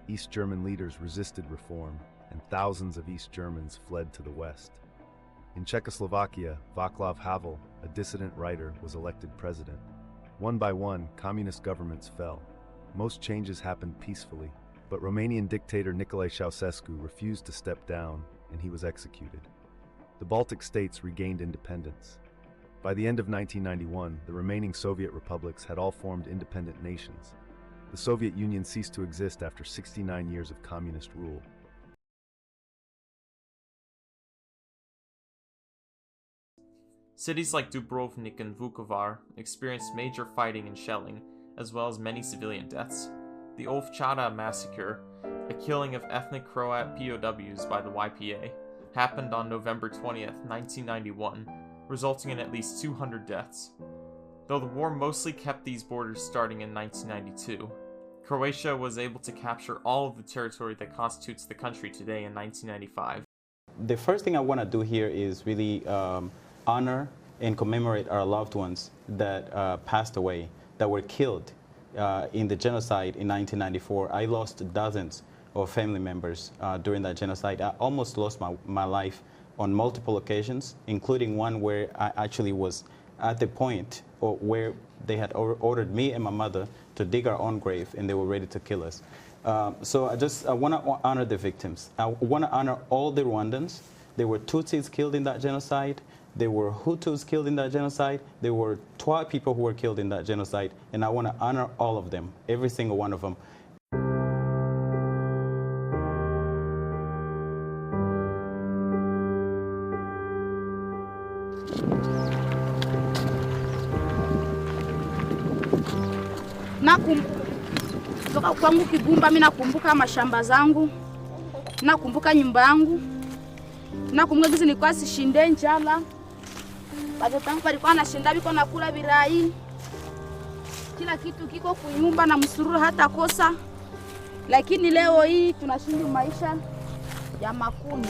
East German leaders resisted reform, and thousands of East Germans fled to the west. In Czechoslovakia, Václav Havel, a dissident writer, was elected president. One by one, communist governments fell. Most changes happened peacefully, but Romanian dictator Nicolae Ceausescu refused to step down, and he was executed. The Baltic states regained independence. By the end of 1991, the remaining Soviet republics had all formed independent nations. The Soviet Union ceased to exist after 69 years of communist rule. Cities like Dubrovnik and Vukovar experienced major fighting and shelling, as well as many civilian deaths. The Ovčara massacre, a killing of ethnic Croat POWs by the YPA, happened on November 20th, 1991, resulting in at least 200 deaths. Though the war mostly kept these borders starting in 1992, Croatia was able to capture all of the territory that constitutes the country today in 1995. The first thing I want to do here is really honor and commemorate our loved ones that passed away, that were killed in the genocide in 1994. I lost dozens of family members during that genocide. I almost lost my life on multiple occasions, including one where I actually was at the point where they had ordered me and my mother to dig our own grave, and they were ready to kill us. So I want to honor the victims. I want to honor all the Rwandans. There were Tutsis killed in that genocide. There were Hutus killed in that genocide. There were Twa people who were killed in that genocide. And I want to honor all of them, every single one of them. Toka kwangu Kigumba, mimi nakumbuka mashamba zangu, nakumbuka nyumba yangu, nakumbuka gizi nilikuwa sishinde njala. Watoto wangu walikuwa nashinda biko nakula birai. Kila kitu kiko kunyumba na msururu hata kosa. Lakini leo hii tunashinda maisha ya makuni.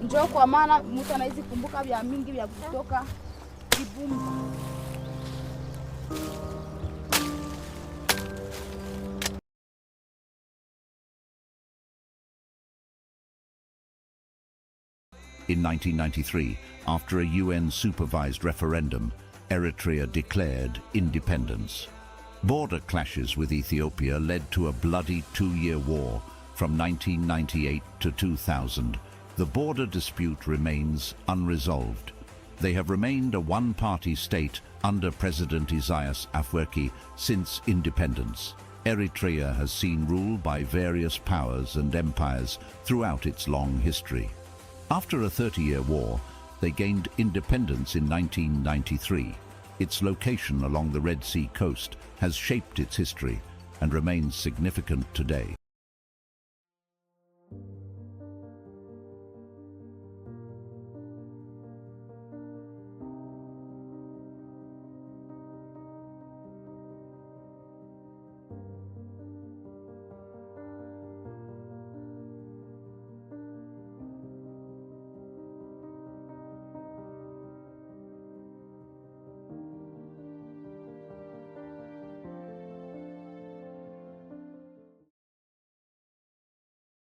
Njoo kwa maana mtu anaweza kumbuka vya mingi vya kutoka Kibumba. In 1993, after a UN-supervised referendum, Eritrea declared independence. Border clashes with Ethiopia led to a bloody two-year war from 1998 to 2000. The border dispute remains unresolved. They have remained a one-party state under President Isaias Afwerki since independence. Eritrea has seen rule by various powers and empires throughout its long history. After a 30-year war, they gained independence in 1993. Its location along the Red Sea coast has shaped its history and remains significant today.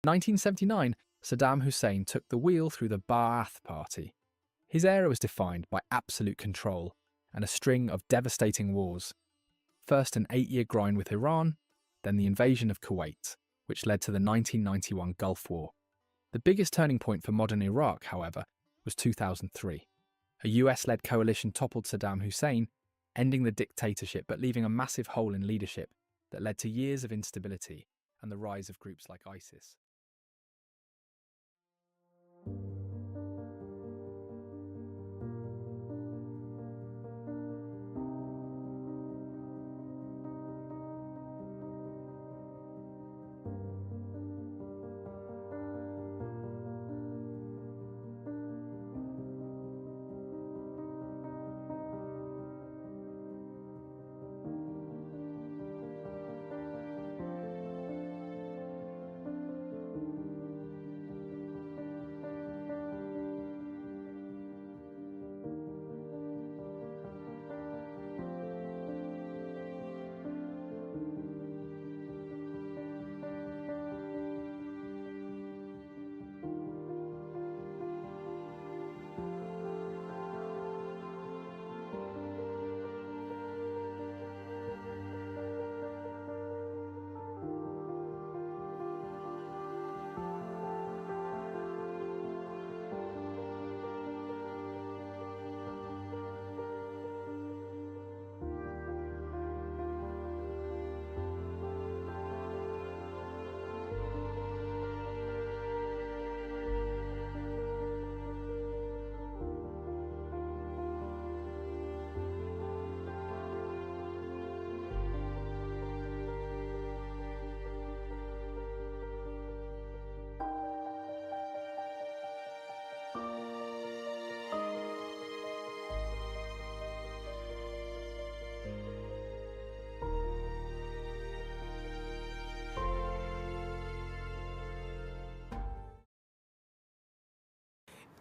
In 1979, Saddam Hussein took the wheel through the Ba'ath Party. His era was defined by absolute control and a string of devastating wars. First an 8-year grind with Iran, then the invasion of Kuwait, which led to the 1991 Gulf War. The biggest turning point for modern Iraq, however, was 2003. A US-led coalition toppled Saddam Hussein, ending the dictatorship but leaving a massive hole in leadership that led to years of instability and the rise of groups like ISIS.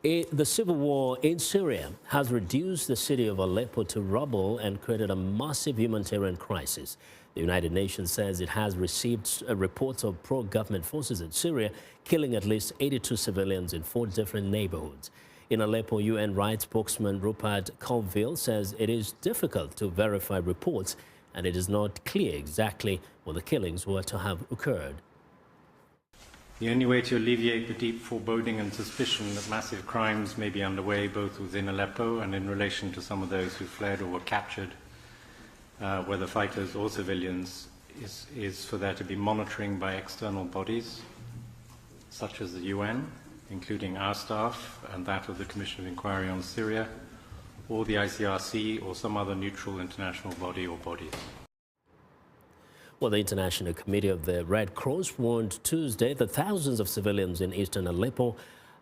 The civil war in Syria has reduced the city of Aleppo to rubble and created a massive humanitarian crisis. The United Nations says it has received reports of pro-government forces in Syria killing at least 82 civilians in 4 different neighborhoods. In Aleppo, UN rights spokesman Rupert Colville says it is difficult to verify reports and it is not clear exactly where the killings were to have occurred. The only way to alleviate the deep foreboding and suspicion that massive crimes may be underway both within Aleppo and in relation to some of those who fled or were captured, whether fighters or civilians, is for there to be monitoring by external bodies, such as the UN, including our staff and that of the Commission of Inquiry on Syria, or the ICRC, or some other neutral international body or bodies. Well, the International Committee of the Red Cross warned Tuesday that thousands of civilians in eastern Aleppo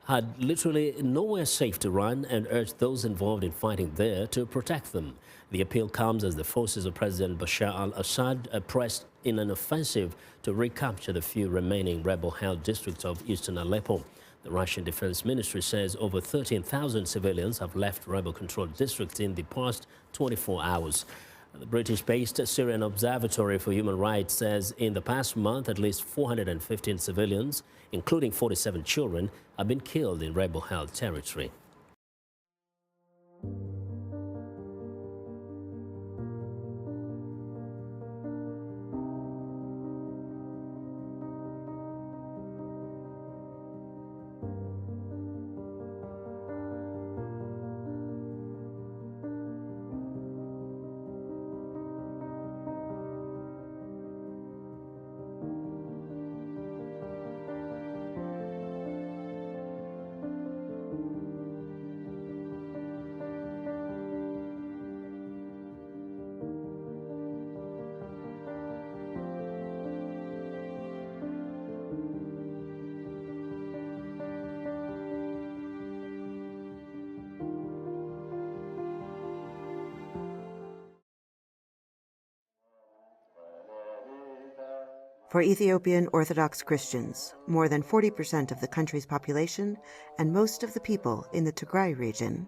had literally nowhere safe to run and urged those involved in fighting there to protect them. The appeal comes as the forces of President Bashar al-Assad pressed in an offensive to recapture the few remaining rebel-held districts of eastern Aleppo. The Russian Defense Ministry says over 13,000 civilians have left rebel-controlled districts in the past 24 hours. The British-based Syrian Observatory for Human Rights says in the past month, at least 415 civilians, including 47 children, have been killed in rebel-held territory. For Ethiopian Orthodox Christians, more than 40% of the country's population and most of the people in the Tigray region,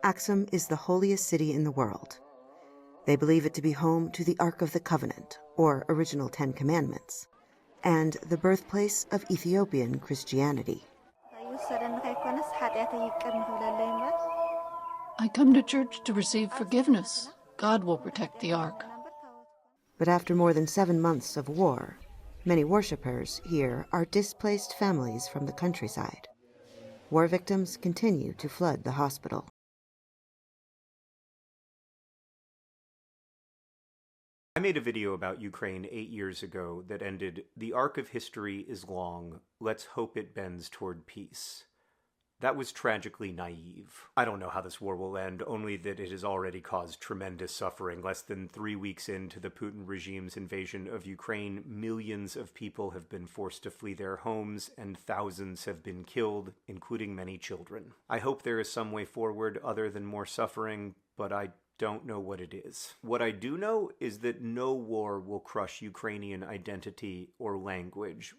Aksum is the holiest city in the world. They believe it to be home to the Ark of the Covenant, or original 10 Commandments, and the birthplace of Ethiopian Christianity. I come to church to receive forgiveness. God will protect the Ark. But after more than 7 months of war, many worshippers here are displaced families from the countryside. War victims continue to flood the hospital. I made a video about Ukraine 8 years ago that ended, "The arc of history is long. Let's hope it bends toward peace." That was tragically naive. I don't know how this war will end, only that it has already caused tremendous suffering. Less than 3 weeks into the Putin regime's invasion of Ukraine, millions of people have been forced to flee their homes, and thousands have been killed, including many children. I hope there is some way forward other than more suffering, but I don't know what it is. What I do know is that no war will crush Ukrainian identity or language.